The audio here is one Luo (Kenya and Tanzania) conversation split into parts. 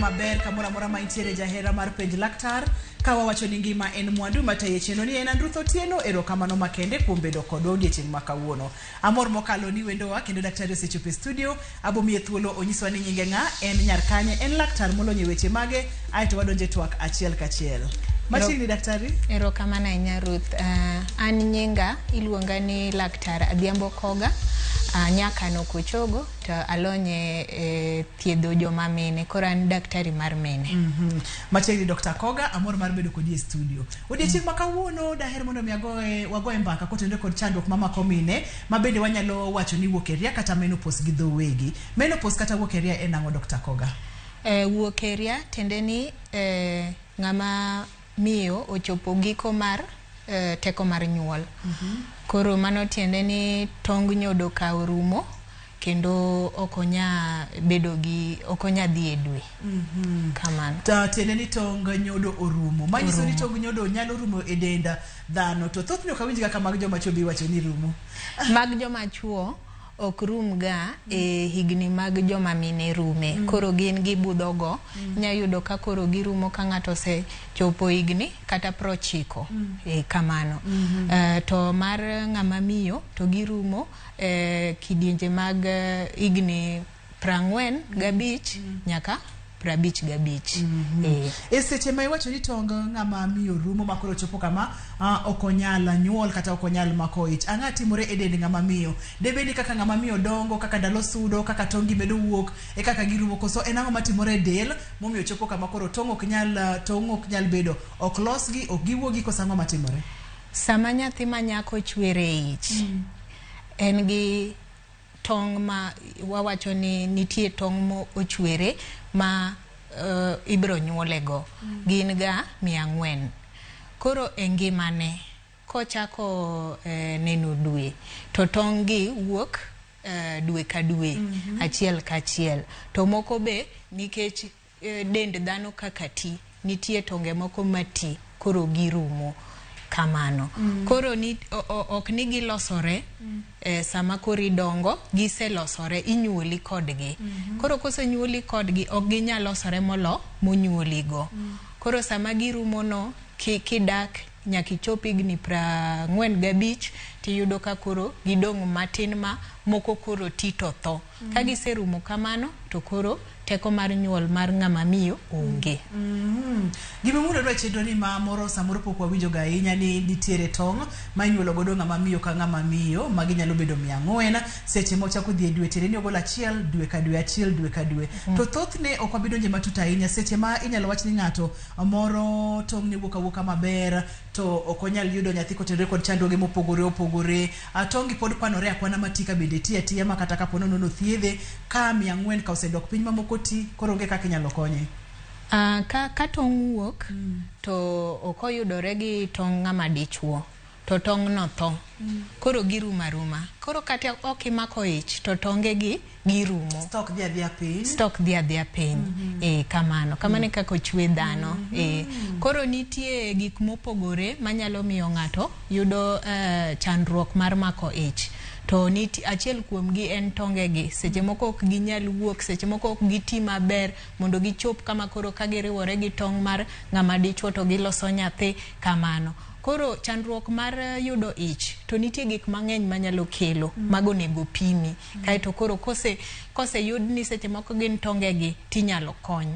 maber kamora mora ma intiere jahera mar penj laktar kawa wacho ni ngima en mwandu mataye cheno ni en Andrutho Tieno erokamano makende kuom bedo kodwa odiochieng' ma kawuono. Amor mokalo ni wendowa kendo daktari osechopo e studio abomiye thuolo onyiswa ni nyinge ng'a en nyar kanye en laktar molonyo weche mage aito wadonje twak achiel kachiel. Machiegni daktari? Erokamano ahinya Ruth. An nyinga iluonga ni laktar Adhiambo Koga. Nyaka no kochogo to alonye thiedho joma mine koro an daktari mar mine. Machiegni Dr. Koga amor mar bedo kodi e studio. Odiochieng' ma kawuono daher mondo mi wagoe mbaka kotende kod chandruok mamako mine ma bende wanyalo wacho ni wuok e ria kata menopause gi dho wegi. Menopause kata wuok e ria en ang'o Dr. Koga? Wuok e ria tiende ni ng'ama miyo ochopo giko mar teko mar nyuol. Koro mano tiende ni tong nyodo ka orumo kendo okonya bedo gi okonya dhi e dwe. Kamano. Tiende ni tong nyodo orumo. Manyiso ni tong nyodo nyalo rumo e denda dhano to thothne ok awinj kaka mag joma chwo bi wacho ni rumo. Mag joma chwo ok rum ga higni mag joma mine rume. Koro gin gibudho go. Nyayudo ka koro girumo ka ng'ato se chopo higni kata 90. Kamano. To mar ng'ama miyo to girumo kidienje mag higni 45 nyaka 55. Seche ma iwacho ni tong ng'ama miyo rumo makoro chopo kama okonyala nyuol kata okonyal mako ich. Ang'a timore e dend ng'ama miyo. Debe ni kaka ng'ama miyo dongo kaka ndalo sudo kaka tongi medo wuok e kaka girumo koso en ang'o matimore e del momiyo chopo kama koro tong ok nyal bedo ok losgi ok giwuogi koso ang'o matimore. Sama nyathi ma nyako chwere ich en gi tong ma wawacho ni nitie tong mo ochwere ma ibro nyuolego gin ga 400. Koro engimane kochako neno dwe to tong gi wuok dwe ka dwe achiel ka achiel to moko be nikech dend dhano kaka ti nitie tonge moko mati koro girumo kamano. Koro ni ok ni gilosore sama kori dongo giselosore inyuoli kodgi. Koro kose nyuoli kodgi ok ginyalosore molo monyuoligo. Koro sama girumo no kidak nyaki chopi higni 45 tiyudo ka koro gidong matin ma moko koro tito tho. Ka giserumo kamano to koro teko mar nyuol mar ng'ama miyo onge. Gima mulo dwa chenro ni ma moro samoro pok wawinjo ga ahinya ni nitiere tong ma inyuolo godo ng'ama miyo ka ng'ama miyo ma ginyalo bedo 400 seche mochako dhi e dwe tiende ni ogolo achiel dwe ka dwe achiel dwe ka dwe. To thothne ok wabidonje matut ahinya seche ma inyalo wach ni ng'ato moro tong ne wuok awuoka maber to ok onyal yudo nyathi kotende kod chandruoge mopogore opogore. Tongi pod kwanore akwana matika bende tiya ma kata ka pono no thiedhe ka 400 ka osedok piny mamoko ti koro onge kaka inyalo konye. Ka tong wuok to okoyudore gi tong ng'ama dichuo to tong no tho. Koro giruma ruma. Koro kata ok imako ich to tonge gi girumo. Stock dhi adhia piny. Kamano. Kamano kaka ochwe dhano. Koro nitie gik mopogore manyalo miyo ng'ato yudo chandruok mar mako ich. To achiel kuom gi en tonge gi seche moko ok ginyal wuok seche moko ok giti maber mondo gichop kama koro ka giriwore gi tong mar ng'ama dichuo to giloso nyathi kamano. Koro chandruok mar yudo ich to nitie gik mang'eny manyalo kelo mago nego pimi kaito koro kose yud ni seche moko gin tonge gi tinyalo kony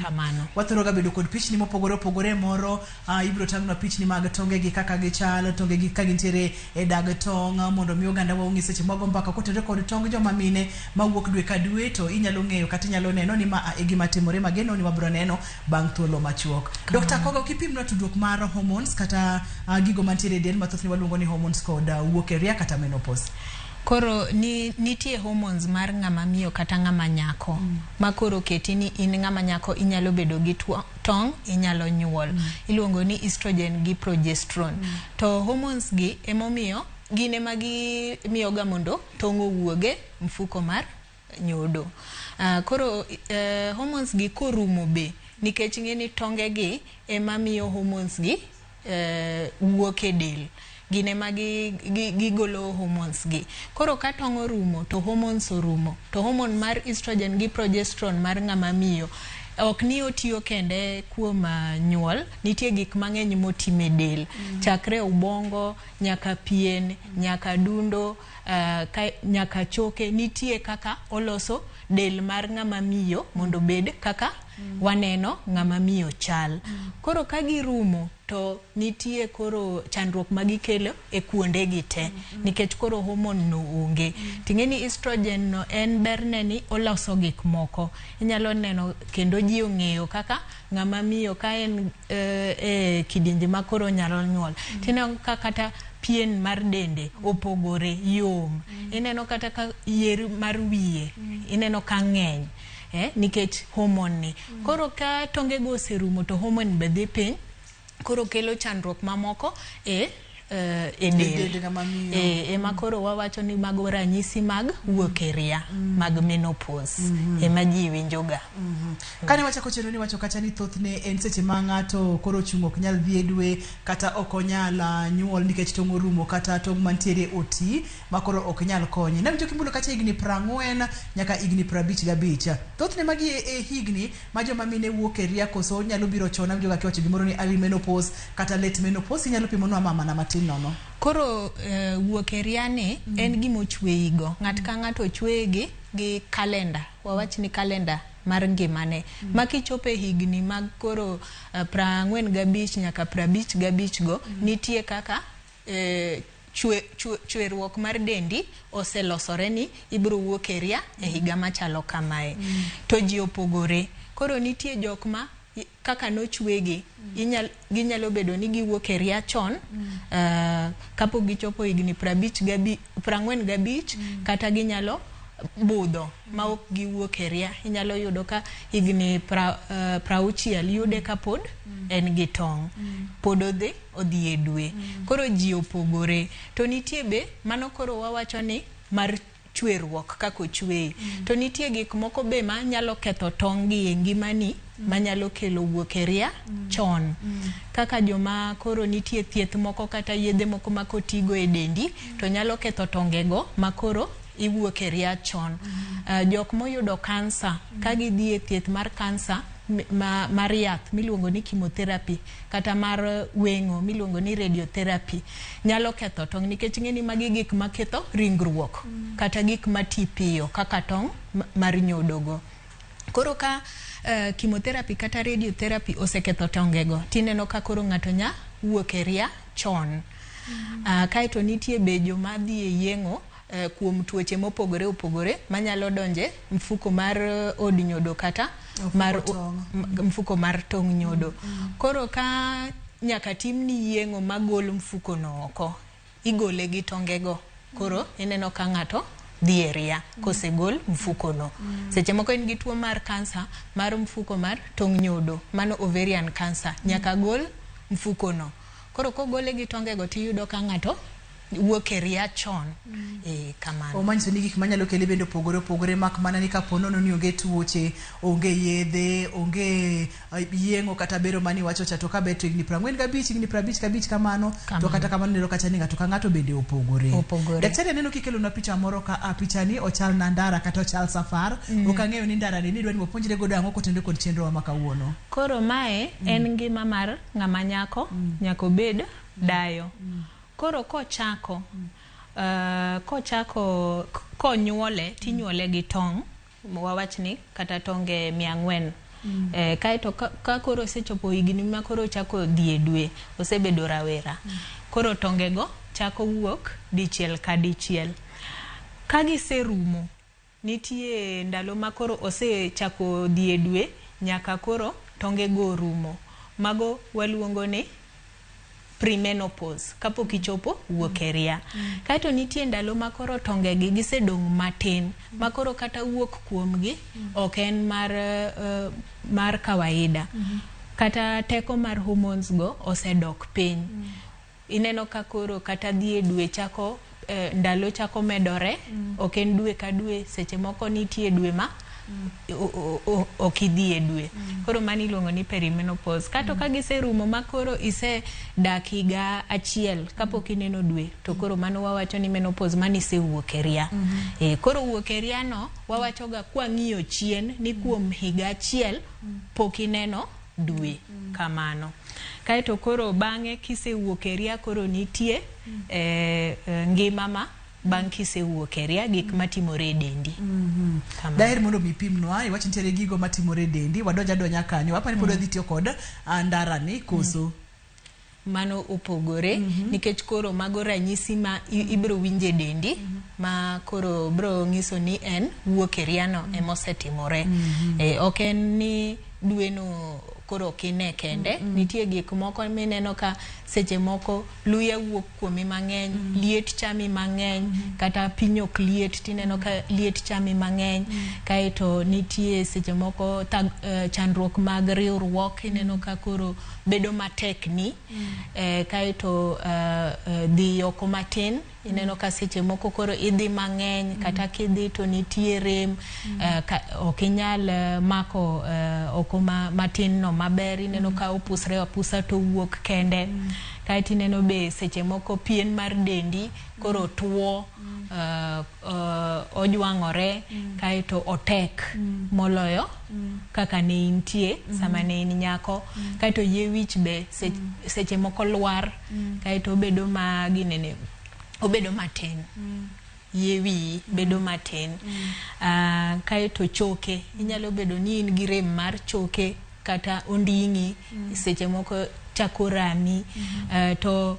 kamano. Wathoro ga bedo kod pichni mopogore opogore moro ibro tang'na pichni mag tonge gi kaka gichal tonge gi ka gintiere e dag tong mondo mi oganda wa ong'e seche moko mbaka kotende kod tong joma mine mawuok dwe ka dwe to inyalo ng'eyo kata inyalo neno ni ma e gima timore mageno ni wabro neno bang' thuolo machuok. Dr. Koga ukipimna tudruok mar hormones kata gigo mantiere del mathothne waluongo ni hormones kod wuok e ria kata menopause. Koro nitie hormones mar ng'ama miyo kata ng'ama nyako ma koro keti ni in ng'ama nyako inyalo bedo gi tong inyalo nyuol. Iluongo ni estrogen gi progesterone. To hormones gi emomiyo gine magi miyo ga mondo tong owuoge mfuko mar nyodo. Koro hormones gi korumo be nikech ng'eni tonge gi ema miyo hormones gi wuok e del. gine magi gigolo hormones gi. Koro ka tong orumo to hormones orumo. To hormone mar estrogen gi progesterone mar ng'ama miyo ok ni otiyo kende kuom nyuol, nitie gik mang'eny motime del, chakre ubongo nyaka pien, nyaka dundo, nyaka choke, nitie kaka oloso del mar ng'ama miyo mondo bed kaka waneno ng'ama miyo chal. Koro ka girumo to nitie koro chandruok magikelo e kuonde gi te, nikech koro hormone no onge. Ting'eni estrogen no en berne ni oloso gik moko. Inyalo neno kendo ji ong'eyo kaka ng'ama miyo ka en kidienje ma koro nyalo nyuol. Tineno kata pien mar dende opogore yom. Ineno kata ka yier mar wiye ineno ka ng'eny, nikech hormone ni. Koro ka tonge go oserumo to hormone be dhi piny, koro kelo chandruok mamoko e del. Ema koro wawacho ni mago ranyisi mag wuok e ria, mag menopause. Ema ji winjoga. Kane wachako chenro ni wacho kata ni thothne en seche ma ng'ato koro chung' ok nyal dhi e dwe, kata ok onyal nyuol nikech tong' orumo, kata tong' mantiere oti ma koro ok nyal konye. Nawinjo kimbulo kata higni 40 nyaka higni 55. Thothne magi e higni ma joma mine wuok e ria, koso nyalo biro chon. Nawinjo ga kiwacho gimoro ni early menopause kata late menopause. Inyalo pimonwa mama na matin nono. Koro wuok e ria ni en gima ochweyigo. Ng'at ka ng'ato ochweyegi gi kalenda. Wawach ni kalenda mar ngimane. Ma kichope higni mag koro 45 nyaka 55 go, nitie kaka chweruok mar dendi oselosore ni ibiro wuok e ria e higa machalo kamae. To ji opogore. Koro nitie jok ma kaka nochwegi, ginyalo bedo ni giwuok e ria chon, kapo gichopo higni 45, kata ginyalo budho ma ok giwuok e ria. Inyalo yudo ka higni 60 yude ka pod en gi tong', pod odhi e dwe. Koro ji opogore. To nitie be mano koro wawacho ni mar chweruok kako chwe. To nitie gik moko be ma nyalo ketho tong' gi e ngimani, manyalo kelo wuok e ria chon. Kaka joma koro nitie thieth moko kata yedhe moko ma kotigo e dendi to nyalo ketho tongego ma koro iwuok e ria chon. Jok moyudo kansa, ka gidhi e thieth mar kansa mar yath miluongo ni chemotherapy, kata mar weng'o miluongo ni radiotherapy, nyalo ketho tong' nikech ng'eni magi gik maketho ringruok, kata gik mati piyo kaka tong' mar nyodogo. Koro ka chemotherapy kata radiotherapy oseketho tongego, tineno ka koro ng'ato nya wuok e ria chon. Kaeto nitie be joma dhi e yeng'o kuom tuoche mopogore opogore manyalo donje mfuko mar od nyodo kata mfuko mar tong' nyodo. Koro ka nyaka timni yeng'o magol mfuko no oko, igole gi tongego, koro ineno ka ng'ato dhi e ria kosegol mfuko no. Seche moko en gi tuo mar kansa mar mfuko mar tong' nyodo, mano ovarian cancer, nyaka gol mfuko no. Koro kogole gi tongego tiyudo ka ng'ato wuok e ria chon. Kamano. Omanyiso ni gik manyalo kele bende opogore mak mana ni kapo nono ni onge tuoche, onge yedhe, onge yeng'o kata bero mani wacho cha, to ka beto higni 45, higni 55 kamano. To kata kamano neno kata ni ng'ato ka ng'ato bende opogore. Daktari neno kikelo na picha moro ka picha ni ochal na ndara kata ochal safar. Ok ang'eyo ni ndara ni dwani wapuonjre godo ang'o kotende kod chenro ma kawuono. Koro mae en ngima mar ng'ama nyako, nyako bed dayo. Koro konyuole, tinyuole gi tong', wawach ni kata tonge 400. Kaeto ka koro osechopo higni ma koro chako dhi e dwe, osebedo rawera, koro tongego chako wuok dichiel ka dichiel. Ka giserumo, nitie ndalo ma koro osechako dhi e dwe nyaka koro tongego rumo. Mago waluongo ni premenopause, kapok ichopo wuok e ria. Kaeto nitie ndalo ma koro tongegi gisedong' matin, ma koro kata wuok kuomgi ok en mar kawaida. Kata teko mar hormones go osedok piny. Ineno ka koro kata dhi e dwe chako, ndalo chako medore, ok en dwe ka dwe. Seche moko nitie dwe ma okidhi e dwe. Koro mani iluongo ni perimenopause. Kato ka giserumo makoro ise dak higa achiel kapok ineno dwe, to koro mano wawacho ni menopause, mani isewuok e ria. Koro wuok e ria no wawacho ga kwang'iyo chien ni kuom higa achiel pok ineno dwe kamano. Kaeto koro bang'e kisewuok e ria koro nitie ngima ma bang' kisewuok e ria gik matimore e dendi. Daher mondo mipimnwa iwach nitiere gigo matimore e dendi, wadonya kanyo apani pod wadhi tiyo kod ndara ni koso mano opogore nikech koro mago ranyisi ma ibro winje dendi ma koro bro nyiso ni en wuok e ria no emosetimore. Ok en ni dwe no koro kine kende, nitie gik moko mineno ka seche moko luya wuok kuomi mang'eny, liet chami mang'eny, kata piny ok liet tineno ka liet chami mang'eny, kaeto nitie seche moko chandruok mag riwruok, ineno ka koro bedo matek ni, kaeto dhi oko matin, ineno ka seche moko koro idhi mang'eny, kata kidhi to nitie rem, ok inyal mako oko matin no maber, ineno ka opusre apusa to wuok kende. Kaeto ineno be seche moko pien mar dendi koro tuo, ojwang'ore, kaeto otek moloyo kaka ne intie sama ne in nyako. Kaeto yie wich be seche moko lwar, kaeto obedo obedo matin. Yewi bedo matin. Kaeto choke, inyalo bedo ni in gi rem mar choke kata onding'i, seche moko chako rami. To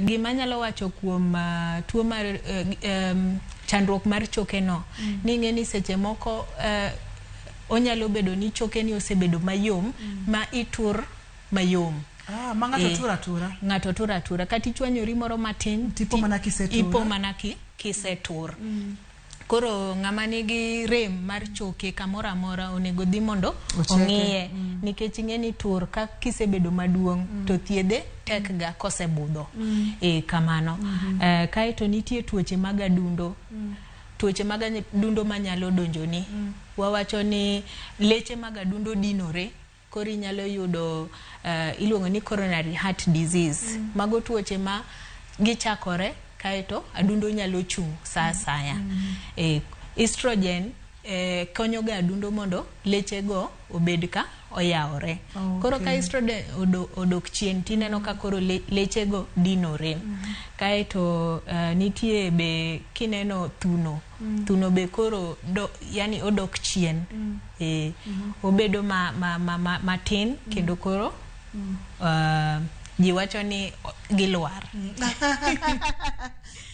gima nyalo wacho kuom tuo mar chandruok mar choke no, ni ng'e ni seche moko onyalo bedo ni choke ni osebedo mayom ma itur mayom. Ma ng'ato tura tura. Ng'ato tura tura. Kati chwanyori moro matin, tipo mana kisetur. Ipo mana kisetur. Koro ng'ama nigi rem mar choke kamoro amora onego dhi mondo ong'iye, nikech ing'eni tur ka kisebedo maduong' to thiedhe tek ga kosebudho. Kamano. Kaeto nitie tuoche mag adundo. Tuoche mag adundo manyalo donjoni. Wawacho ni leche mag adundo dinore. Koro inyalo yudo iluongo ni coronary heart disease. Mago tuoche ma gichakore kaeto adundo nyalo chung' sa asaya. Estrogen konyo ga adundo mondo leche go obed ka oyawore. Koro ka estrogen odok chien, tineno ka koro leche go dinore. Kaeto nitie be kineno thuno be koro yani odok chien. Obedo matin kendo koro jiwacho ni gilwar.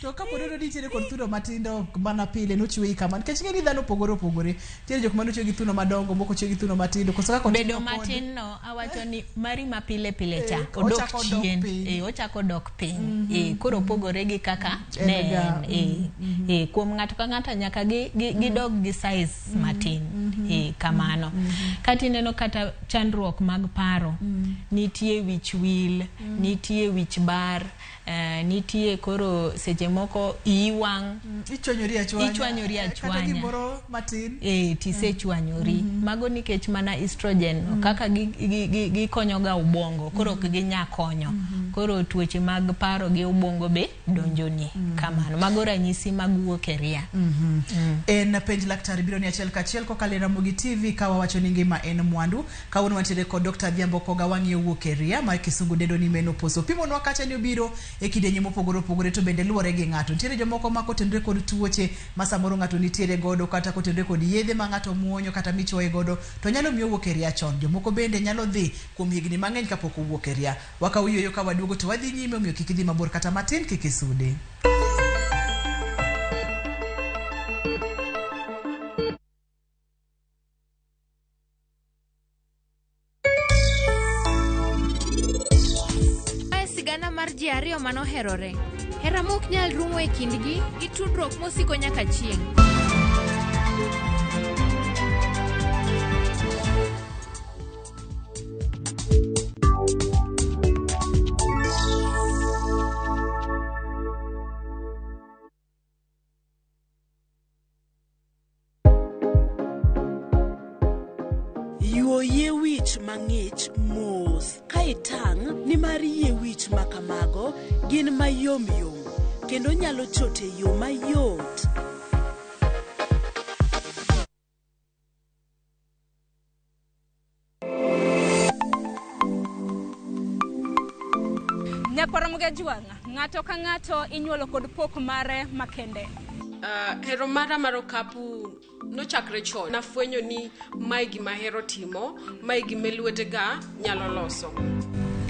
To ka podo nitiere kod thuno matindo mana pile nochwe kama, nikech ng'eni dhano opogore. Tiere jok mano tiyo gi thuno madongo, moko tiyo gi thuno matindo. Koso ka bedo matin no, awacho ni mari ma pile cha odok chien. Ochako dok piny. Koro opogore gi kaka ne. Kuom ng'ato ka ng'ato nyaka gidog gi size matin. Kamano. Kati neno kata chandruok mag paro. Nitie wich wil, nitie wich bar, nitie koro seche moko iwang', ichwanyori achwanya kata gimoro matin tisechwanyori. Mago nikech mana estrogen kaka gikonyo ga ubongo, koro ok ginyakonyo. Koro tuoche mag paro gi ubongo be donjoni. Kamano. Mago ranyisi mag wuok e ria. En penj laktar biro ni achiel kachiel kokalo Ramogi TV ka wawacho ni ngima en mwandu. Kawuono wantiere kod Dr. Dhiambo Koga wang'iyo wuok e ria ma kisungu dendo ni menopause. Pimonwa kacha ni obiro e kidenye mopogore to bende luwore gi ng'ato. Nitiere jomoko ma kotenore kod tuoche ma samoro ng'ato nitiere godo, kata kotenore kod yedhe ma ng'ato muonyo kata michuoye godo, to nyalo miyo wuok e ria chon. Jomoko bende nyalo dhi kuom higni mang'eny kapok owuok e ria. Wakaw yueyo ka waduogo to wadhi nyime, omiyo kik idhi mabor kata matin, kik isude. Sigana mar ji ariyo manoherore. Hera mok nyal rumo e kindgi gi tudruok mosiko nyaka chieng'. wich mos ka itang' ni mar yie wich makamago gin mayom yom kendo nyalo chote yo mayot. Ramogi juanga ng'ato ka ng'ato inyuolo kod pok mare makende. Hero mara maro kapu no chakre chon. Nafwenyo ni mai gima hero timo, mai gima lwetega nyalo loso.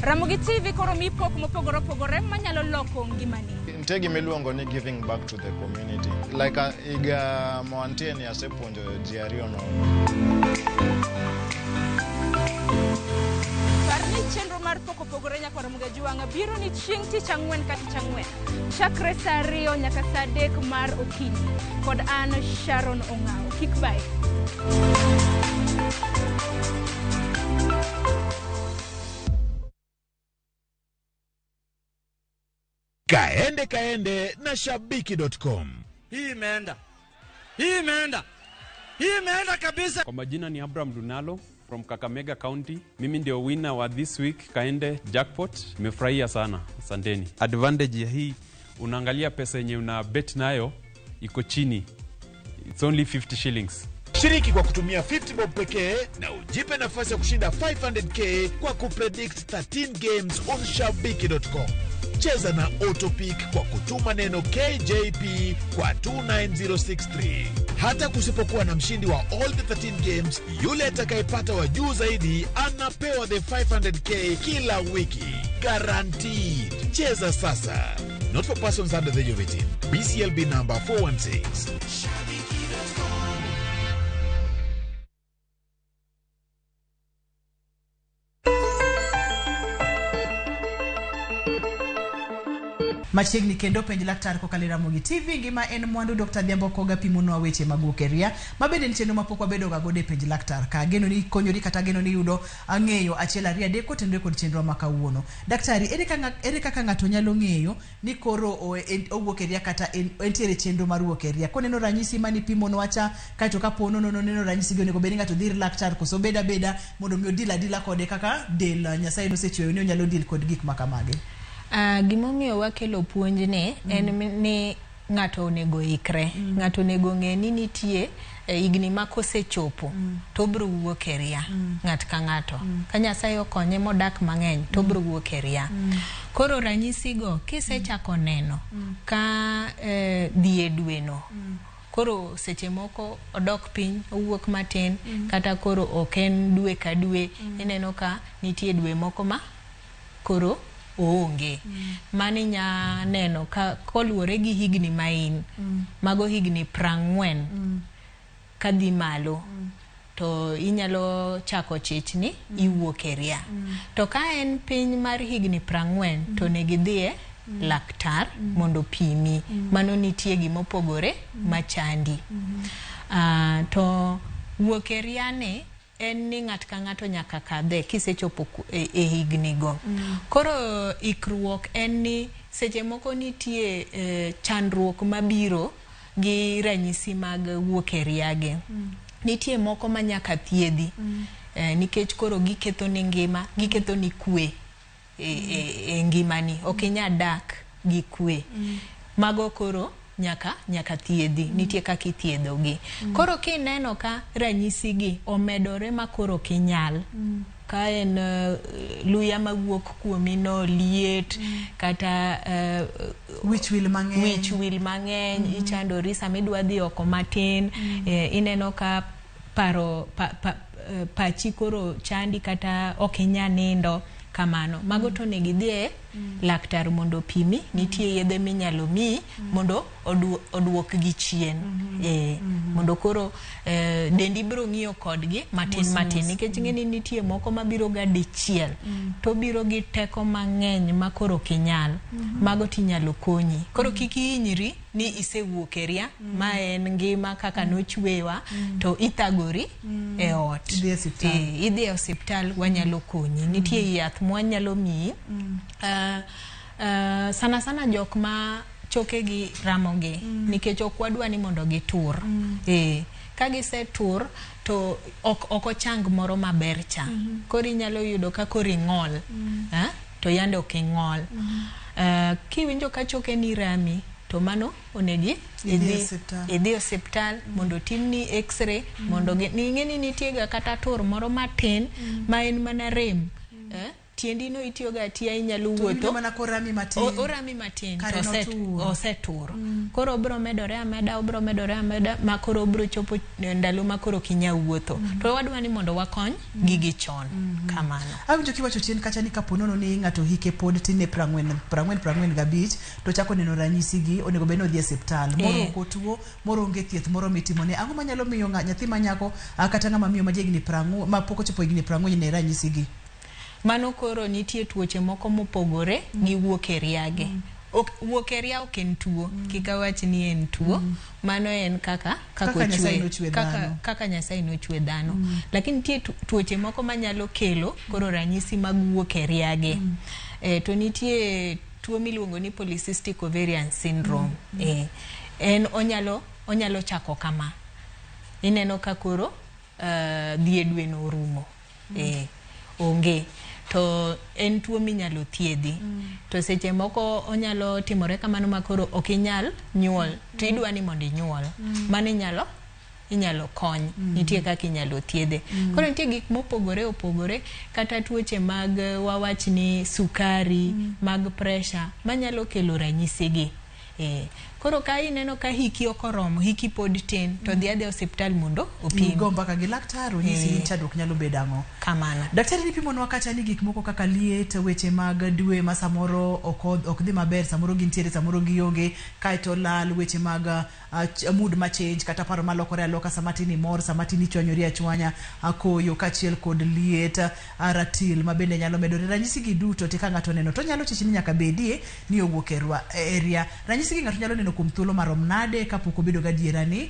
Ramogi TV koro mi pok mopogore opogore manyalo loko ngimani. Nitie gima iluongo ni giving back to the community. Like iga moantie ni asepuonjo ji ariyo no. Chenro mar pok opogore nyaka Ramogi juanga biro ni chieng' tich ang'wen ka tich ang'wen chakre saa 2 nyaka saa 3 mar okinyi kod an Sharon Ong'ao. Kik bai. Kaende na shabiki.com. Hii imeenda kabisa. Kwa majina ni Abraham Dunalo from Kakamega County. Mimi ndio winner wa this week Kaende jackpot. Nimefurahia sana. Asanteni. Advantage ya hii, unaangalia pesa yenye una bet nayo iko chini. It's only 50 shillings. Shiriki kwa kutumia 50 bob pekee na ujipe nafasi ya kushinda 500k kwa kupredict 13 games on shabiki.com. Cheza na Autopic kwa kutuma neno KJP kwa 29063. Hata kusipokuwa na mshindi wa all the 13 games, yule atakayepata wa juu zaidi anapewa the 500k kila wiki. Guaranteed. Cheza sasa. Not for persons under the age of 18. BCLB number 416. Machiegni kendo penj laktar kokalo Ramogi TV ngima en mwandu. Dr. Dhiambo Koga pimonwa weche mag Wuokeria mabende ni chenro mapok wabedo ga gode penj laktar ka geno ni konyori kata geno ni yudo ang'eyo achiel ariyo adek kotendore kod chenro ma kawuono. Daktari, ere kaka ng'ato nyalo ng'eyo ni koro Wuokeria kata entiere chenro mar Wuokeria koneno ranyisi mani pimonwa cha kaito kapono no neno ranyisi go nego bed ng'ato dhir laktar koso beda mondo mi odila kode kaka del Nyasaye nosechweyo ni onyalo dil kod gik makamage. Gimomiyo wakelo puonj ni en ni ng'ato onego ikre. Ng'ato onego ng'e ni nitie igni ma kosechopo to bro Wuokeria ng'at ka ng'ato. Ka Nyasaye okonye modak mang'eny to bro Wuokeria. Koro ranyisi go kisechako neno ka dhi e dwe no. Koro seche moko odok piny owuok matin kata koro oken dwe ka dwe ineno ka nitie dwe moko ma koro oonge. Mani nya neno ka koluore gi higni main mago higni 40 kadhi malo to inyalo chako chichni iwuokeria. To ka en piny mar higni 40 to negidhie laktar mondo pimi. Mano nitie gimopogore machandi. To Wuokeria ne en ni ng'at ka ng'ato nyaka kadhe kisechopo e higni go. Koro ikruok en ni seche moko nitie chandruok mabiro gi ranyisi mag Wuokeria ge. Nitie moko ma nyaka thiedhi nikech koro giketho ni ngima, giketho ni kwe e ngimani. Okinya dak gi kwe. Mago koro nyaka thiedhi. Nitie kaka ithiedhogi. Koro kineno ka ranyisi gi omedore ma koro kinyal, ka en luya mawuok kuomi no liet kata wich wil mang'eny ichandori samidwa dhi oko matin, ineno ka pachi koro chandi kata okinya nindo kamano. Mago to negidhie laktar mondo pimi. Nitie yedhe minyalo mi mondo oduok gi chien. Mondo koro dendi biro ng'iyo kodgi matin nikech ng'eni nitie moko mabiro ga dichiel to biro gi teko mang'eny ma koro kinyal. Mago tinyalo konyi. Koro kik hinyri ni isewuokeria ma en ngima kaka nochwewa to ithagori e ot. Idhi e osiptal wanyalo konyi. Nitie yath mwanyalo mi. Sana jok ma choke gi ramogi nikech ok wadwa ni mondo gitur. kagisetur to oko chang moro maber cha kori nyalo yudo ka kori ng'ol to yande oking'ol kiwinjo ka choke ni rami to mano onegi idhi osiptal mondo timni x-ray mondo ng'eni nitiega kata tur moro matin ma en mana rem tiendi no itiyoga atia inyalo wuotho orami matin to osetur koro obro medore ameda ma koro obro chopo ndalo ma koro kinya wuotho to wadwa ni mondo wakony gigi chon kamano awinjo kiwacho chien kacha ni kaponono ni ng'ato hike pod tine 45 to chako neno ranyisi gi onego beno dhi e osiptal moro okotuo moro onge thieth moro mitimone ang'o manyalo miyo nyathi manyako kata ng'ama miyo ma jegni 40 ma pok ochopo higni 40 ne ranyisi gi mano koro nitie tuoche moko mopogore gi wuok e riage wuok e ria ok en tuo kika wach ni en tuo mano en kaka Nyasaye nochwe dhano lakini nitie tuoche moko manyalo kelo koro ranyisi mag wuok e riage to nitie tuo miluongo ni polycystic ovarian syndrome en onyalo chako kama ineno ka koro dhi e dwe no orumo onge to en tuo minyalo thiedhi to seche moko onyalo timore kamano makoro ok inyal nyuol to idwa ni mondo inyuol mano inyalo kony nitie kaka inyalo thiedhe koro nitie gik mopogore kata tuoche mag wawach ni sukari mag pressure manyalo kelo ranyisi gi koro ka ineno ka hiki okoromo hiki pod tin to dhi adhi osiptal mondo opim go mbaka gi laktar onyisi ni chadruok nyalo bedang'o kamano daktari nipimonwa kata ni gik moko kaka liet weche mag dwe ma samoro ok dhi maber samoro gintiere samoro gionge kaeto lal weche mag mood ma change kata paro malokore aloka samatini mor samatini chwanyori achwanya akoyo kachiel kod liet ratil ma bende nyalo medore ranyisi gi duto te ka ng'ato neno to nyalo chichi ni nyaka bedie ni owuok e area ranyisi gi ng'ato nyalo neno kuom thuolo marom nade kapok obedo gadiera ni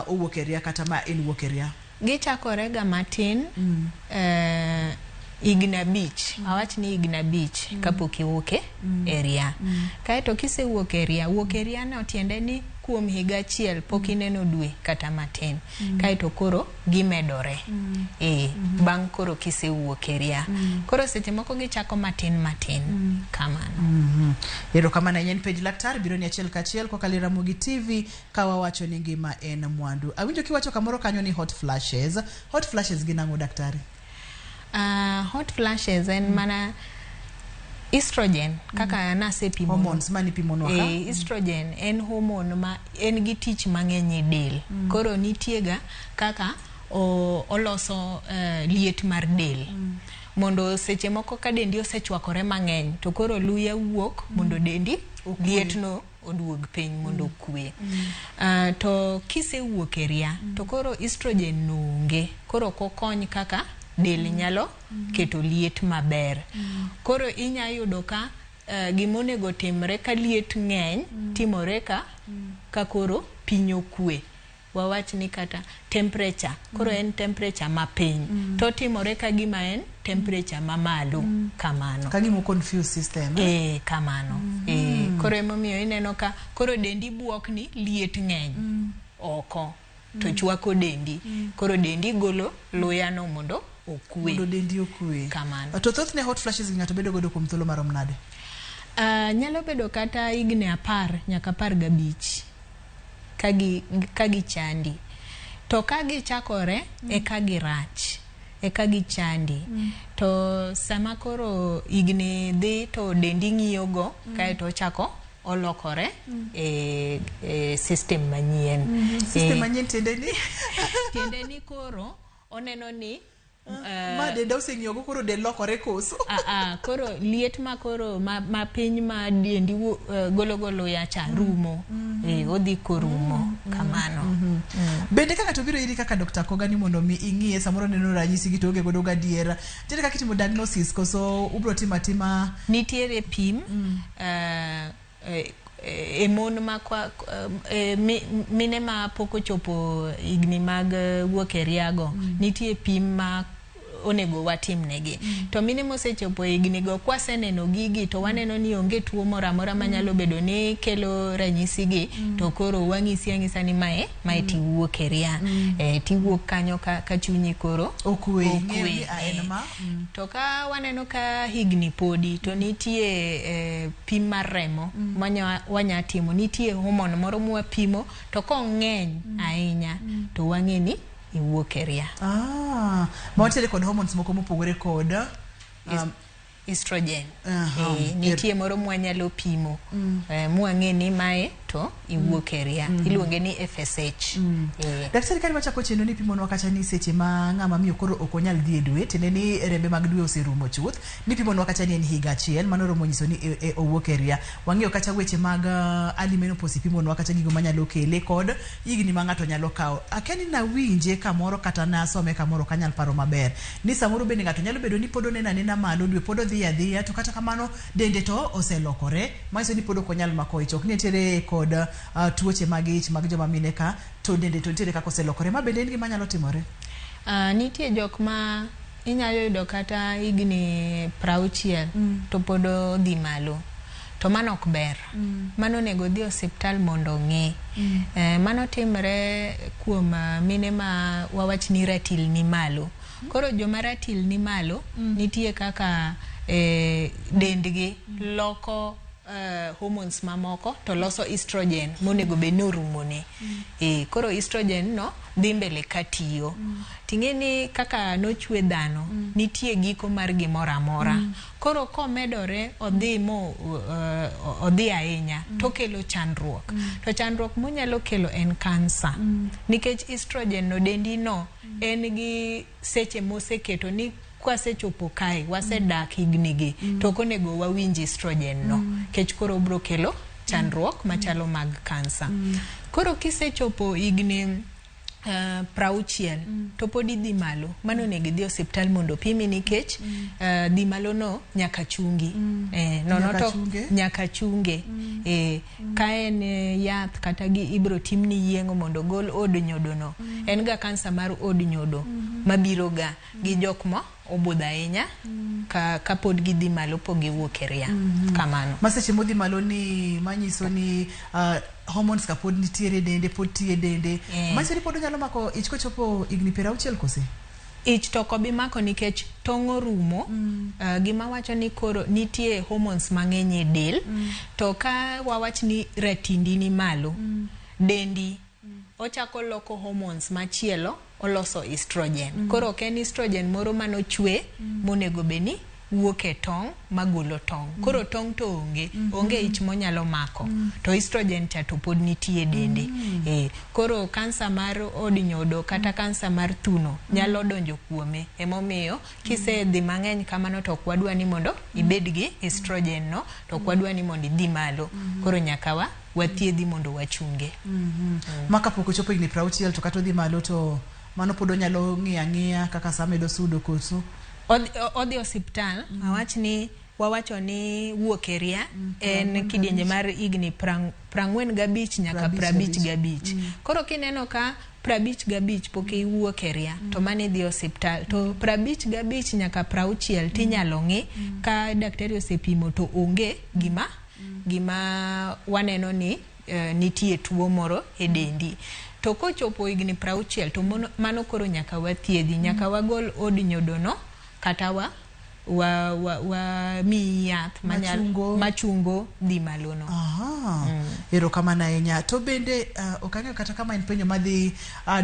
owuok e area kata ma en wuok e area gichakore ga matin igna beach awach ni igna beach kapok iwuok e area kaeto kisewuok e area wuok e area no tiende ni kuom higa achiel pok ineno dwe kata matin kaeto koro gimedore bang' koro kisewuok e area koro seche moko gichako matin kamano ero kamano en page laktar biro ni achiel kachiel kwa kali Ramogi TV kawa wacho ni ngima en mwandu awinjo kiwacho kamoro kanyo ni hot flashes ginang'o daktari hot flashes en mana estrogen kaka nasepimo hormones mani pimonwa ka estrogen en hormone ma en gi tich mang'eny e del koro nitiega kaka oloso liet mar del mondo seche moko ka dendi osechwakore mang'eny to koro luya wuok mondo dendi liet no oduog piny mondo kwe to kisewuok e ria to koro estrogen no onge koro kokony kaka del nyalo keto liet maber koro inya yudo ka gimonego timre ka liet ng'eny timore ka koro piny okwe wawach ni kata temperature koro en temperature ma piny to timore ka gima en temperature ma malo kamano ka gimo confuse system kamano koro emomiyo ineno ka koro dendi buok ni liet ng'eny oko to chwako dendi koro dendi golo luyano mondo okwe mondo dendi okwe kamano to thothne hot flashes ng'ato bedo godo kuom thuolo marom nade nyalo bedo kata higni 10 nyaka 15 kagi chandi to kagi chakore kagi rach kagi chandi to sama koro higni dhi to dendi ng'iyogo kaeto chako olokore system manyien system manyien tiende ni koro oneno ni ma denda oseng'iyogo koro del lokore koso koro liet ma koro ma piny ma dendi golo yacha rumo odhi korumo kamano bende kaka to biro iri kaka Dr. Kogani mondo mi ing'iye samoro neno ranyisi gi toge godo gadiera tiende kaka itimo diagnosis koso ubro tima nitiere pim mon ma mine ma pok ochopo igni mag wuok e riago nitie pim ma onego watim negi. To mine mosechopo higni go kwaseneno gigi to waneno ni onge tuo moro amora manyalo bedo ni kelo ranyisi gi to koro wang'isi ang'isa ni mae tiwuok e ria. Tiwuok kanyo ka chunyi koro okwe. To ka waneno ka higni podi to nitie pim mar remo wanya timo, nitie hormone moro mwapimo to kong'eny ahinya to wang'e ni iwuok e ria. Ma watiere kod hormones moko mopogore kod estrogen. Nitie moro mwanyalo pimo mwang'e ni mae to iwuok e ria. Iluonge ni FSH. Daktari kani wachako chendo ni pimo nwa kacha ni seche ma ng'ama miyo koro ok onyal dhi e dwe tende ni rembe mag dwe oserumo chuth ni pimo nwa kacha ni en higa achiel mano romo nyiso ni owuok e ria. Wang'eyo kacha weche mag early menopause pimo nwa kacha gigo manyalo kele kod higni ma ng'ato nyalo kawo. Akeni na winje kamoro kata na some kamoro kanyal paro maber ni samoro bende ng'ato nyalo bedo ni pod onena malo dwe pod odhi adhiya to kata kamano dende to oselokore manyiso ni pod ok onyal mako ich. Ok nitie kod tuoche mag ich mag joma mine ka to dende to nitie kaka oselokore ma bende en gima nyalo timore. Nitie jok ma inyalo yudo kata higni 60 to pod odhi malo to mano ok ber. Mano nego dhi osiptal mondo ng'e. Mano timre kuom mine ma wawach ni ratil ni malo. Koro joma ratil ni malo nitie kaka dendgi loko hormones mamoko to loso estrogen monego be norumone. Koro estrogen no dhi mbele katiyo. Ting'eni kaka nochwe dhano nitie giko mar gimoro amora. Koro komedore odhi ahinya to kelo chandruok. To chandruok monyalo kelo en kansa. Nikech estrogen no dendi no en gi seche moseketo ni kwasechopo kae wasedak higni gi to konego wawinji estrogen no kech koro bro kelo chandruok machalo mag kansa. Koro kisechopo higni 60 to podi dhi malo mano nego dhi osiptal mondo pimi nikech dhi malo no nyaka chungi. Nono to nyaka chunge. Ka en yath kata gi ibro timni yeng'o mondo gol od nyodo no. En ga kansa mar od nyodo mabiro ga gi jok mo obudha ahinya ka pod gidhi malo po giwuok e ria. Kamano maseche modhi malo ni manyiso ni hormones ka pod nitiere dende pod tie dende manyiso ni pod nyalo mako ich kochopo higni 60 kose ich to kobi mako nikech tongo rumo. Gima wacho ni koro nitie hormones mang'eny e del to ka wawach ni ratindi ni malo dendi ochako loko hormones machielo oloso estrogen. Koro ok en estrogen moro manochwe monego beni wuok e tong' magolo tong'. Koro tong' to onge ich monyalo mako. To estrogen cha to pod nitie dende. Koro kansa mar od nyodo kata kansa mar thuno nyalo donjo kuome. Emomiyo kisedhi mang'eny kamano to kwadwa ni mondo ibed gi estrogen no to kwadwa ni mondo idhi malo. Koro nyaka wathiedhi mondo wachunge. Maka poko chopo higni 60 to kata dhi malo to mano pod onyalo ng'iya kaka samedo sudo koso. Odhi osiptal awach ni wawacho ni wuok e ria en kidienje mar higni 45 nyaka 55. Koro kineno ka 55 pok iwuok e ria to mane dhi osiptal to 55 nyaka 60 tinyalo ng'i ka daktari osepimo to onge gima waneno ni nitie tuo moro e dendi. To kochopo higni 60 to mano koro nyaka wathiedhi, nyaka wagol od nyodo no kata mi yath machungo dhi malo no. Ero kama na enya to bende okang'eyo kata kama en penjo madhi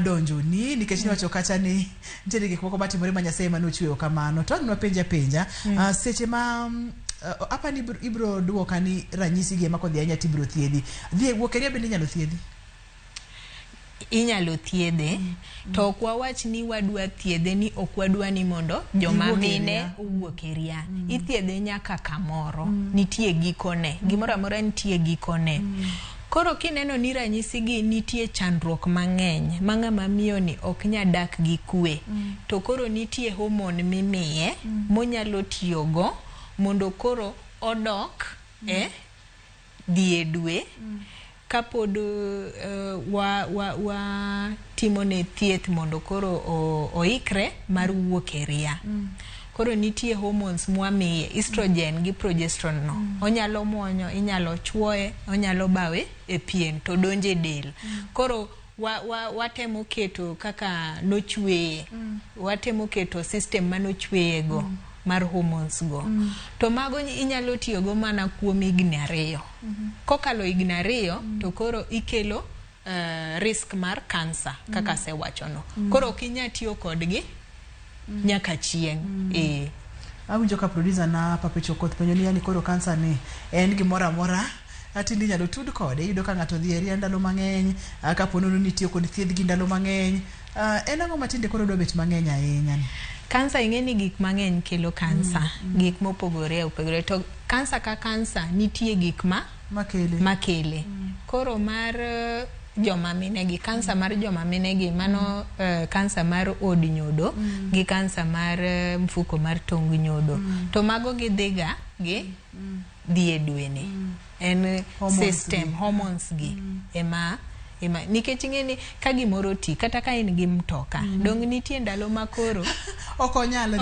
donjo ni nikech ni wacho kacha ni nitie gik moko matimore ma Nyasaye manochweyo kamano to nwa penja seche ma apa ni ibro duoka ni ranyisi gi mako dhi anya tibro thiedhi dhi wuok e ria bende nyalo thiedhi. Inyalo thiedhe to ok wawach ni wadwa thiedhe ni ok wadwa ni mondo joma mine owuok e ria. Ithiedhe nyaka kamoro nitie gikone gimoro amora nitie gikone. Koro kineno ni ranyisi gi nitie chandruok mang'eny ma ng'ama miyo ni ok nya dak gi kwe to koro nitie hormone mimiye monyalo tiyogo mondo koro odok dhi e dwe kapod wa timone thieth mondo koro oikre mar wuok e ria. Koro nitie hormones mwamiye, estrogen gi progesterone no. Onyalo muonyo, inyalo chwoe, onyalo bawe e pien to donje del. Koro watemo keto kaka nochweye, watemo keto system manochweye go mar hormones go. To mago inyalo tiyo go mana kuom higni 2. Kokalo higni 2 to koro ikelo risk mar cancer kaka se wachono. Koro kinya tiyo kodgi nyaka chieng'. Awinjo ka producer na Papecho Koth penjo ni yani koro cancer ni en gimora mora atindi nyalo tud kode, yudo ka ng'ato dhi e ria ndalo mang'eny, ka ponono ni tiyo kod thieth gi ndalo mang'eny. En ang'o matinde koro do bet mang'eny ahinya ni? Cancer ing'eni gik mang'eny kelo cancer, gik mopogore opogore. To cancer ka cancer nitie gik makele. Koro mar joma minegi, cancer mar joma minegi, mano cancer mar od nyodo gi cancer mar mfuko mar tong nyodo. To mago gidhiga dhi e dwene. En system, hormones gi ema nikech ing'eni ka gimoro ti kata ka in gi mtoka dong nitie ndalo makoro okonyal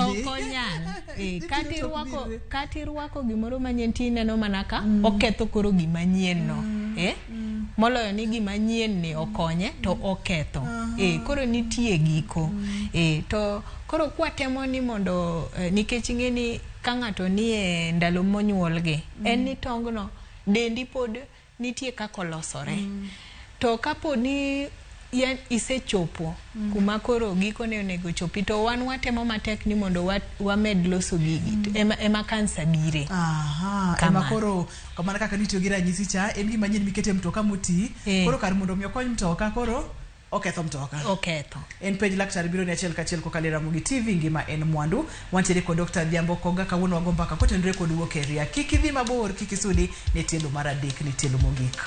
katirwako gimoro manyien ti neno manaka oketho koro gimanyien no moloyo ni gimanyien ni okonye to oketho koro nitie giko to koro kwatemo ni mondo nikech ing'eni ka ng'ato nie ndalo monyuolgi en ni tongno dendi pod nitie kaka olosore. To kapo ni isechopo kuma koro giko ne onego chopi to wan watemo matek ni mondo wamed loso gigi ema kansa bire. Ema koro kamana kaka nitiyo gi ranyisi cha en gima nyien mikete mtoka moti koro kar mondo mi okony mtoka koro oketho mtoka. En pej laktar biro ni achiel kachiel kokalo Ramogi TV ngima en mwandu. Wantiere kod Dr. Dhiambo Koga kawuono wago mbaka kotenore kod wuok e ria. Kik idhi mabor, kik isudi ne tielo mar adek, ne tielo mogik.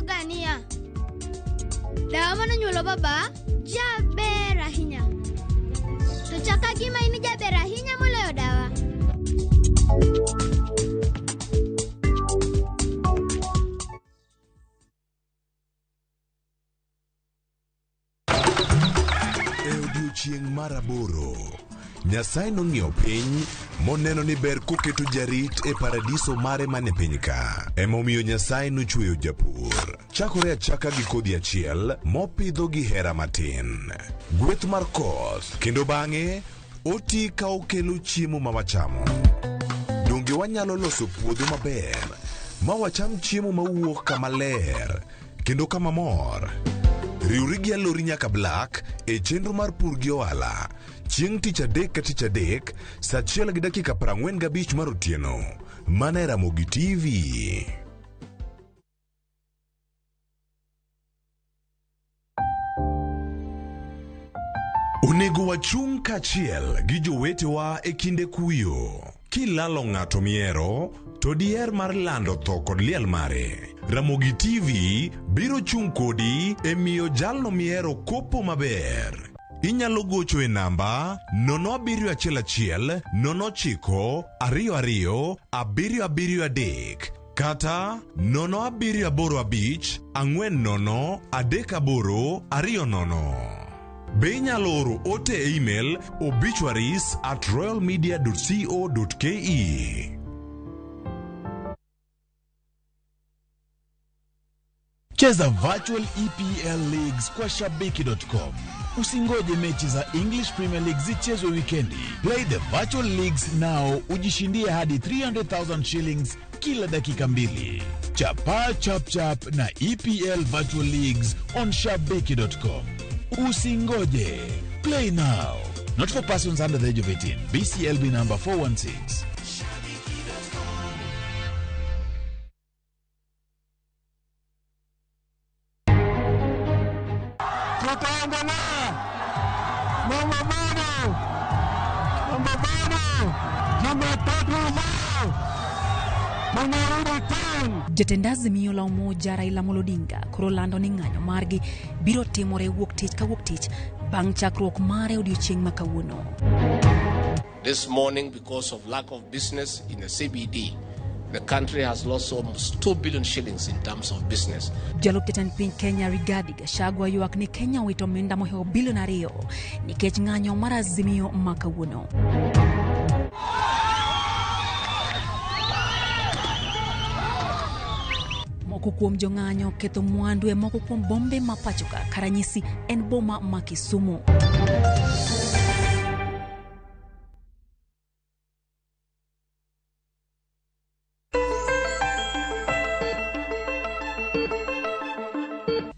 Gania dawa mano nyuolo baba jaber ahinya to chaka gima ini jaber ahinya moloyo dawa. Odiochieng' mar 8 Nyasaye nong'iyo piny moneno ni ber koketo jarit e paradiso mare mane piny ka. Emomiyo Nyasaye nochweyo japur. Chakore achaka gi kodhi achiel mopidho gi hera matin. Gweth mar koth kendo bang'e oti ka okelo chiemo ma wachamo. Donge wanyalo loso puodho maber ma wacham chiemo mawuok kama ler kendo kama mor. Riwri gi alori nyaka Black e chenro mar pur gi ohala. Chieng' tich adek ka tich adek, saa 1:45 mar otieno. Mana Ramogi TV. Onego wachung' kachiel gi jowetewa e kinde kuyo. Kilalo ng'ato miero, to diher mar lando tho kod liel mare. Ramogi TV biro chung' kodi e miyo jalno miero kopo maber. Inyalo gocho e namba 0711 09 22 773 kata 0785 40 3820. Be inyalo oro ote e email obituaries@royalmedia.co.ke. Cheza virtual EPL leagues kwa shabiki.com. Usingoje mechi za English Premier League zichezwe wikendi. Play the virtual leagues now ujishindie hadi 300,000 shillings kila dakika 2. Chapa chap chap na EPL virtual leagues on shabiki.com. Usingoje. Play now. Not for persons under the age of 18. BCLB number 416. Jatend Azimio la Umoja Raila Amolo Odinga koro lando ni ng'anyo margi biro timore wuok tich ka wuok tich bang' chakruok mare odiochieng' ma kawuono. This morning, because of lack of business in the CBD, the country has lost almost 2 billion shillings in terms of business. Jalup jatend piny Kenya Rigathi Gachagua ywak ni Kenya owito omenda mohewo bilion 2 nikech ng'anyo mar Azimio ma kawuono. Moko kuom jong'anyo ketho mwandu e moko kuom bombe ma pachoka karanyisi en boma ma Kisumu.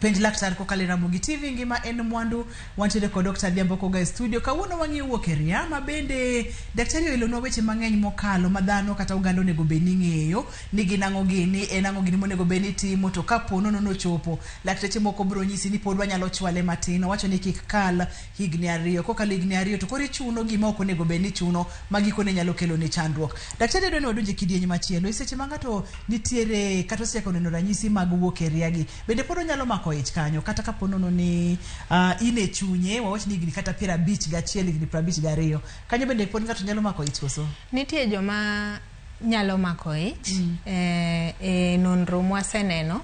Penj laktar kokalo Ramogi TV ngima en mwandu wantiere kod Dr. Diambo Koga e studio kawuono wang'i Wuok e ria ma bende daktari oelonwa weche mang'eny mokalo ma dhano kata oganda onego bed ni ng'eyo ni gin ang'o gini en ang'o gini monego bed ni timo to kapo nono chopo lakteche moko biro nyisi ni pod wanyalo chwale matin wacho ni kik kal higni 2 kokalo higni 2 to koro chuno gima ok onego bed ni chuno magikone nyalo kelo ni chandruok. Daktari dwani wadonje kidieny machielo e seche mangato nitiere kata osechako neno ranyisi mag Wuok e ria gi bende pod onyalo mako ich kanyo kata kapo nono ni ine chunye wawach ni gini kata 51 gini 52 kanyo bende pod ngato nyalo mako ich koso. Nitie joma nyalo mako ich e nonro mwaseneno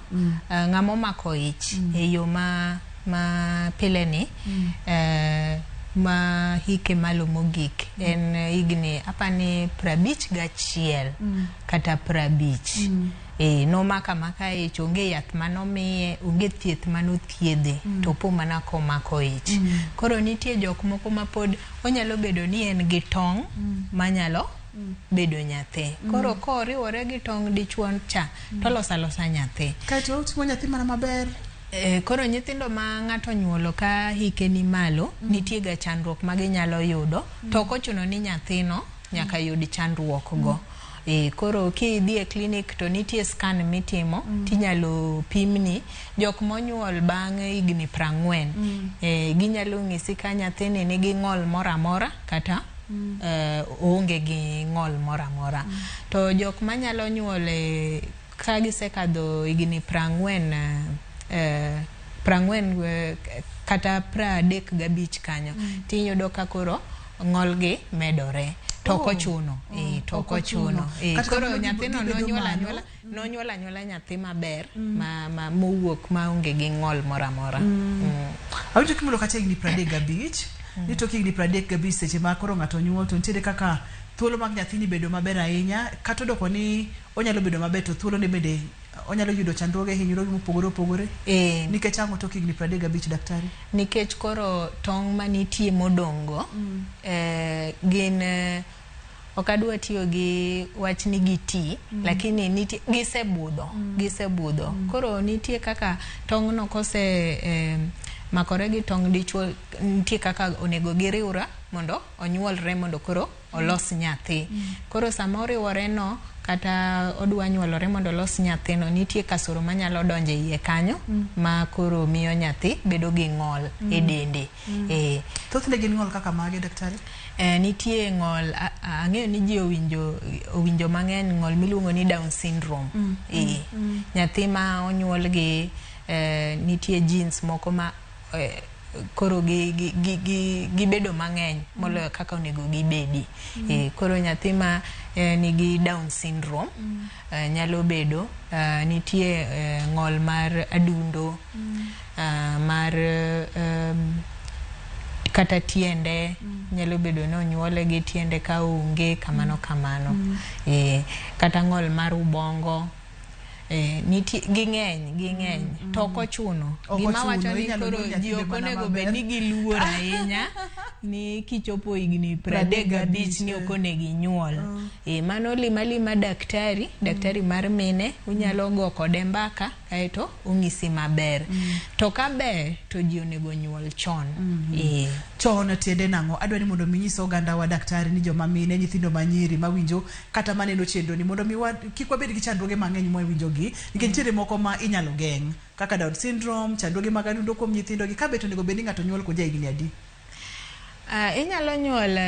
ng'amo mako ich e yo ma pile ni ma hike malo mogik en igni apani 51 kata 50 no maka ich onge yath manomiye onge thieth manothiedhe to po mana komako ich koro nitie jok moko ma pod onyalo bedo ni en gi tong' manyalo bedo nyathi koro koriwore gi tong' dichuon cha to losa nyathi kato utimo nyathi mana maber. Koro nyithindo ma ng'ato nyuolo ka hike ni malo nitie ga chandruok ma ginyalo yudo to kochuno ni nyathino nyaka yud chandruok go. Koro ki dhi e clinic to nitie scan mitimo tinyalo pimni jok monyuol bang' higni 40 ginyalo ng'isi ka nyathini nigi ng'ol moramora kata onge gi ng'ol moramora to jok manyalo nyuol ka gisekadho higni 40 kata 35 kanyo tiyudo ka koro ng'ol gi medore toko chuno koro nyathino nonyuola nyathi maber ma mowuok ma onge gi ng'ol moramora. Awinjo kimulo kata higni 35 ni to higni 35 seche ma koro ng'ato nyuol to nitiere kaka thuolo mag nyathini bedo maber ahinya kata doko ni onyalo bedo maber to thuolo ne bende onyalo yudo chandruoge hinyruoge mopogore opogore nikech ang'o to higni 35 daktari? Nikech koro tong' manitie modongo gin okadwa tiyo gi wach ni giti lakini nitie gisebudho koro nitie kaka tong' no kose makore gi tong' dichuo nitie kaka onego giriwra mondo onyuolre mondo koro olos nyathi koro sama oriwore no kata odwa nyuolore mondo los nyathino nitie kasoro manyalo donje iye kanyo ma koro miyo nyathi bedo gi ng'ol e dende. Thothne gin ng'ol kaka mage daktari? Nitie ng'ol ang'eyo ni ji owinjo mang'eny ng'ol miluongo ni Down syndrome. Nyathi ma onyuol gi nitie genes moko ma koro gibedo mang'eny moloyo kaka onego gibedi. Koro nyathi ma nigi Down syndrome nyalo bedo nitie ng'ol mar adundo mar kata tiende nyalo bedo no nyuole gi tiende ka onge kamano kata ng'ol mar ubongo nitie ging'eny to kochuno gima wacho ni koro ji ok onego bed ni giluor ahinya ni kichopo higni 35 ni ok onego inyuol mano lima daktari mar mine unyalo go kode mbaka kaeto ung'isi maber to ka ber to ji onego nyuol chon. Chon tiende nang'o? Adwani mondo minyis oganda wa daktari ni joma mine nyithindo manyiri mawinjo kata maneno chenro ni mondo kik wabed gi chandruoge mang'eny mawinjo gi nikech nitiere moko ma inyalo geng' kaka Down syndrome, chandruoge mag adundo kuom nyithindo gi ka bet onego bed ni ng'ato nyuol koja higni adi? Inyalo nyuol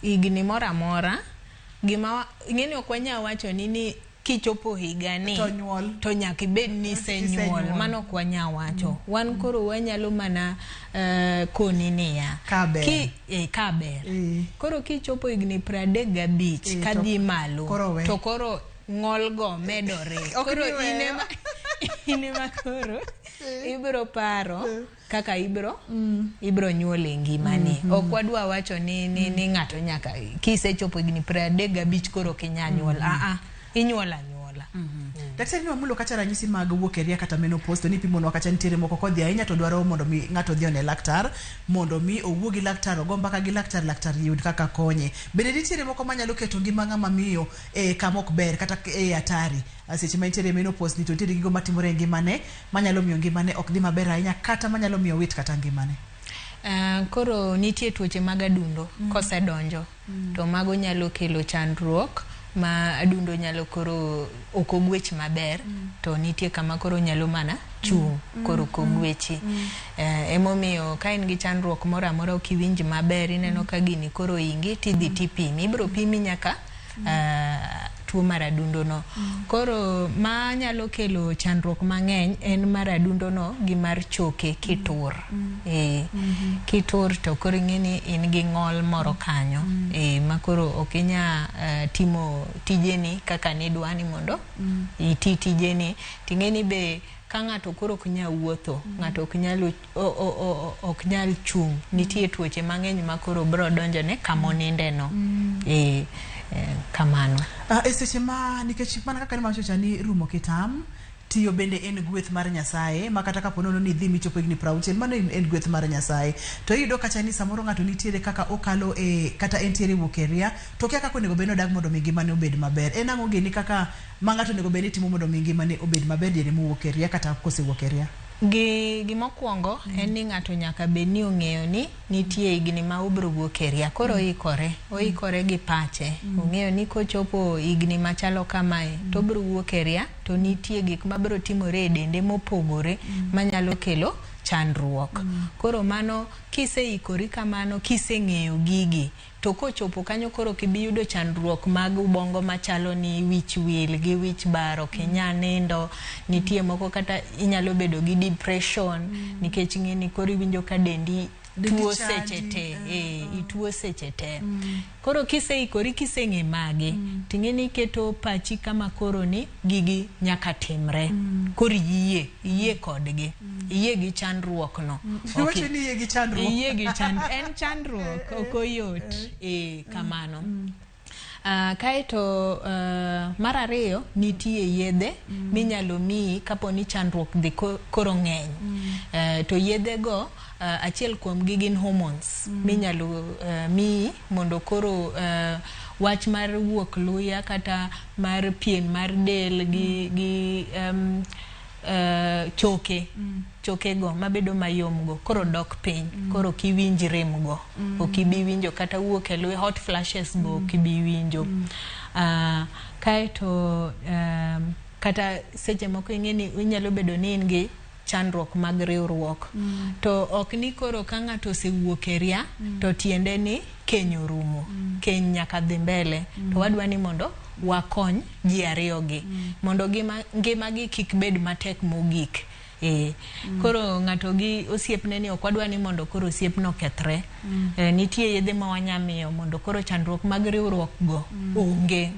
higni moramora gima ng'eni ok wanya wacho ni kichopo higa ni to nyaka ibed ni senyuol, mano ok wanya wacho. Wan koro wanyalo mana koni niya kaber. Koro kichopo higni 35 kadhi malo to koro ng'ol go medore. Koro ine ma koro ibro paro kaka ibro nyuol e ngimani. Ok wadwa wacho ni ng'ato nyaka kisechopo higni 35 koro kinyanyuol. Inyuola. Daktari wamulo kacha ranyisi mag wuok e ria kata menopause to ni pimonwa kacha nitiere moko kodhi ahinya to dwaro mondo mi ng'ato dhi one laktar mondo mi owuo gi laktar ogo mbaka gi laktar yud kaka konye. Bende nitiere moko manyalo keto ngima ng'ama miyo kama ok ber kata atari. Seche ma nitiere menopause ni to nitiere gigo matimore e ngimane manyalo miyo ngimane ok dhi maber ahinya kata manyalo miyo wit kata ngimane. Koro nitie tuoche mag adundo kosedonjo to mago nyalo kelo chandruok ma adundo nyalo koro okogwech maber to nitie kama koro nyalo mana chung koro kogwechi. Emomiyo ka in gi chandruok moro amora ukiwinj maber ineno ka gini koro ingi tidhi tipimi, ibro pimi nyaka tuo mar adundo no. Koro ma nyalo kelo chandruok mang'eny en mar adundo no gi mar choke kitur. Kitur to koro ing'eni in gi ng'ol moro kanyo. Ma koro ok inya timo tijeni kaka nidwani mondo iti tijeni. Ting'eni be ka ng'ato koro ok nyal wuotho, ng'ato ok nyal chung. Nitie tuoche mang'eny ma koro bro donjone kamoninde no. Kamano. Seche ma nikech mana kaka ni machocha ni rumo kitam tiyo bende en gweth mar Nyasaye makata ka ponono ni dhi michopo higni 60 mano en gweth mar Nyasaye. To iyudo kacha ni samoro ng'ato nitiere kaka okalo kata entiere wuok e ria to kia kaka onego bed odag mondo mi ngimane obed maber. En ang'o gini kaka ma ng'ato onego bed timo mondo mi ngimane obed maber diere mowuok e ria kata kosewuok e ria? Gimokwongo en ni ng'ato nyaka bed ni ong'eyo ni nitie higni ma obro wuok e ria. Koro oikore gi pache. Ong'eyo ni kochopo higni machalo kamae to obro wuok e ria to nitie gik ma bro timore e dende mopogore manyalo kelo chandruok. Koro mano kiseikori kamano, kiseng'eyo gigi to kochopo kanyo koro kibi yudo chandruok mag ubongo machalo ni wich wil gi wich baro kenya nindo. Nitie moko kata inyalo bedo gi depression nikech ng'eni koro iwinjo ka dendi tuo seche te. Ituo seche te. Koro kiseikori kiseng'e magi ting'eni keto pachi kama koro ni gigi nyaka timre. Koro iyie kodgi. Iyie gi chandruok no. Wacho ni iyie gi chandruok. Iyie gi en chandruok ok oyot. Kamano. Kaeto mar ariyo nitie yedhe minyalo miyi kapo ni chandruok dhi koro ng'eny. To yedhe go achiel kuom gi gin hormones minyalo miyi mondo koro wach mar wuok luya kata mar pien mar del gi choke go mabedo mayom go koro dok piny. Koro kiwinj rem go okibi winjo kata wuok e luya hot flashes go okibi winjo. Kaeto kata seche moko ing'eni inyalo bedo ni in gi chandruok mag riwruok to ok ni koro ka ng'ato osewuok e ria to tiende ni keny orumo. Keny nyaka dhi mbele to wadwa ni mondo wakony ji ariyo gi mondo ngimagi kik bed matek mogik. Koro ng'ato gi osiepne ni ok wadwa ni mondo koro osiepno kethre. Nitie yedhe ma wanyamiyo mondo koro chandruok mag riwruok go onge.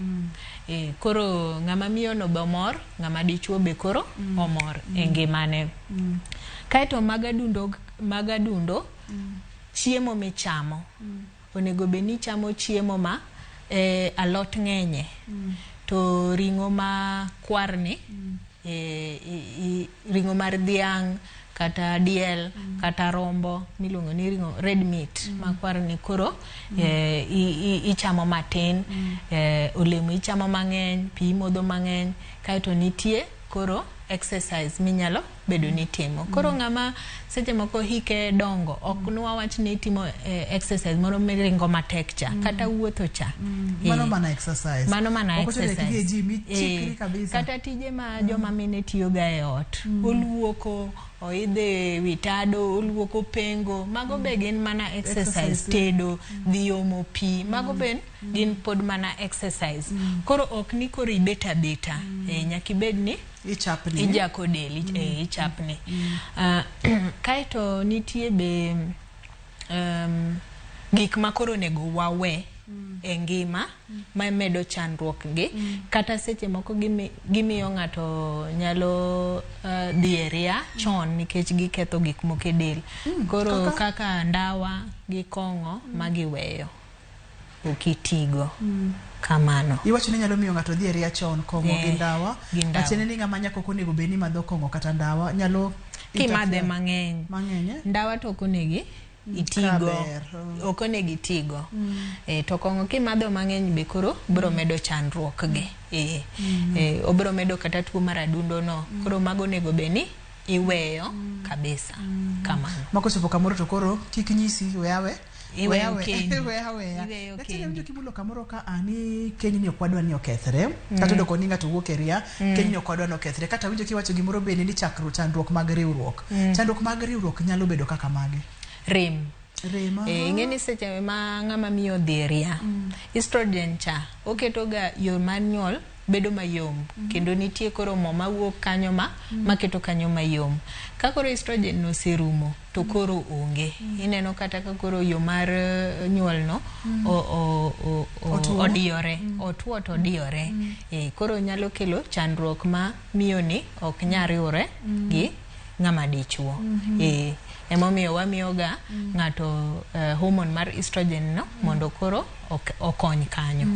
Koro ng'ama miyo no be mor, ng'ama dichuo be koro omor e ngimane. Kaeto mag adundo chiemo michamo. Onego be ni chamo chiemo ma alot ng'enye. To ring'o ma kwarni ring'o mar dhiang' kata diel kata rombo miluongo ni ring'o red meat makwarni koro ichamo matin. Olemo ichamo mang'eny, pi modho mang'eny. Kaeto nitie koro exercise minyalo bedo ni timo. Koro ng'ama seche moko hike dongo ok nwa wach ni timo exercise moro miringo matek cha kata wuotho cha. Mano mana exercise. Mano mana exercise. Kabisa. Kata tije ma joma mine tiyo ga e ot. Oluoko, oidhe witado, oluoko pengo. Mago be gin mana exercise. Tedo, dhi omo pi. Mago be gin pod mana exercise. Koro ok ni koro ibeta beta. Nyaki bed ni ichapni. Ijako deli. Ichapni. Kaito nitie be gik makoro nego wawe e ngima ma medo chandruok gi kata seche moko gimiyo ng'ato nyalo dhieria chon nikech giketho gik moko e del. Koro kaka ndawa gi kong'o magiweyo okitigo kamano. Iwacho ni nyalo miyo ng'ato dhieria chon kong'o gi ndawa. Achene ni ng'ama nyako konego beni madho kong'o kata ndawa nyalo kimadhe mang'eny. Ndawa to konegi itigo okonegi itigo to kong'o kimadho mang'eny be koro bro medo chandruok gi obro medo kata tuo mar adundo no. Koro mago nego beni iweyo kabisa kamano. Makosepo kamoro to koro kik nyisi weawe iweyo Lakini mtu kimulo kamoro ka ani Kenya ni okwadwa ni okethre kata doko ninga to wuok eria Kenya ni okwadwa ni okethre kata winjo kiwacho gimoro bende ni chakro chandruok mag riwruok. Chandruok mag riwruok nyalo bedo kaka mage. Rem. Ngeni seche ma ng'ama miyo dhiria estrogen cha oketo ga yor mar nyuol bedo mayom kendo nitie koro mo mawuok kanyo maketo kanyo mayom. Ka koro estrogen no serumo to koro onge. Ineno kata ka koro yo mar nyuol no odiyore, otuo to odiyore. Koro nyalo kelo chandruok ma miyo ni ok nyariure gi ng'ama dichuo. Emomiyo wamiyo ga ng'ato hormone mar estrogen no mondo koro okony kanyo.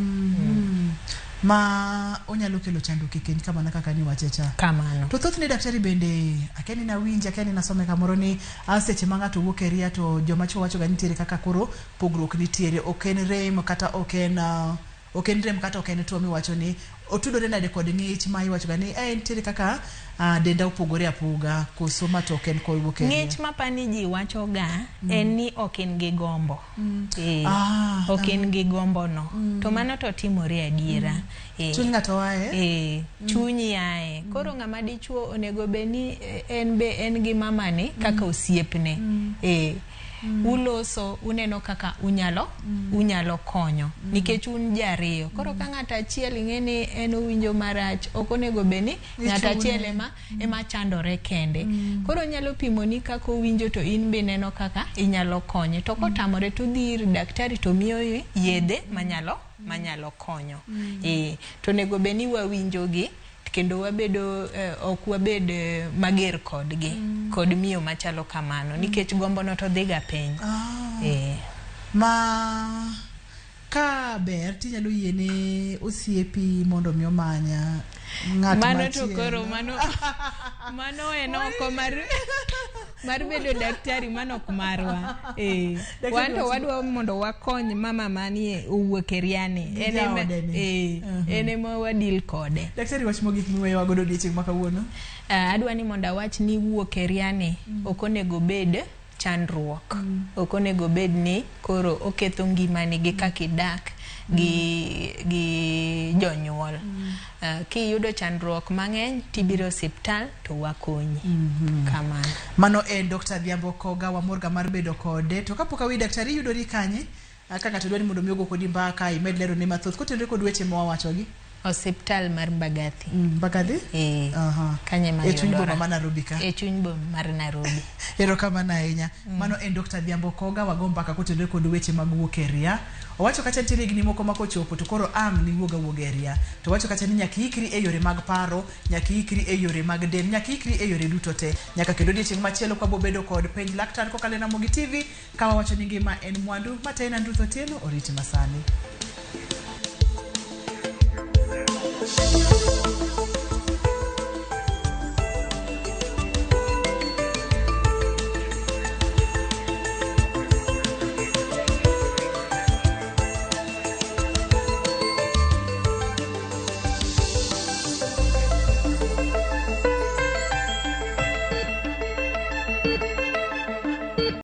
Ma onyalo kelo chandruok e keny kamano kaka ni wachecha. Kamano. To thothne daktari bende akeni na winja akeni na some kamoro ni seche ma ng'ato wuok eria to joma chwo wacho ga nitiere kaka koro pogruok nitiere. Ok en rem kata ok en rem kata ok en tuo miwacho ni otudore nade kod ng'ich ma iwacho ga ni nitiere kaka denda opogore apoga koso ma to ok en kod wuok eria. Ng'ich ma pani ji wacho ga en ni ok en gi gombo. Ok en gi gombo no. To mano to timore adiera. Chuny ng'ato wae. Chunyi yae. Koro ng'ama dichuo onego be ni en gi mamane kaka osiepne. Uloso uneno kaka unyalo konyo nikech un jariyo. Koro ka ng'ato achiel ing'eni en owinjo marach ok onego be ni ng'ato achiel ema chandore kende. Koro nyalo pimo ni kaka owinjo to in be neno kaka inyalo konye. To kotamore to dhi ir daktari to miyo yedhe manyalo konyo. To nego be ni wawinjo gi kendo wabedo ok wabed mager kodgi kod miyo machalo kamano nikech gombo no to dhiga piny. Ma ka ber tinyalo yiene osiepi mondo mi omanya ng'at mano to koro mano en oko mar bedo daktari mano ok marwa. Wanto wadwa mondo wakony mama manie owuok eriani ene ma wadil kode. Daktari wach mogik miweyo wagodo odiochieng' ma kawuono. Adwa ni mondo awach ni wuok eriani ok onego bed chandruok. Ok onego bed ni koro oketho ngimani gi kaka idak gi jonyuol. Kiyudo chandruok mang'eny tibiro osiptal to wakonyi. Kamano. Mano Dr. Dhiambo Koga wamorga mar bedo kode. To kapok awi daktari yudori kanye kaka ng'ato dwani mondo miyogo kodi mbaka imed lero ne mathoth kotenore kod weche ma wawachogi. Osiptal mar Mbagathi. Mbagathi? Kanye ma chuny boma ma Nairobi ka. Chuny boma mar Nairobi. Erokamano ahinya. Mano Dr. Dhiambo Koga wago mbaka kotenore kod weche mag wuok eria. Owacho kacha nitiere gini moko ma kochopo to koro ni wuok eria. To wacho kacha ni nyaka ikri e yore mag paro, nyaka ikri e yore mag del, nyaka ikri e yore duto te. Nyaka kendo odiochieng' machielo kwa bobedo kod penj laktar kokalo na Ramogi TV ka wawacho ni ngima en mwandu. Matena Ndruth Otieno oriti masani.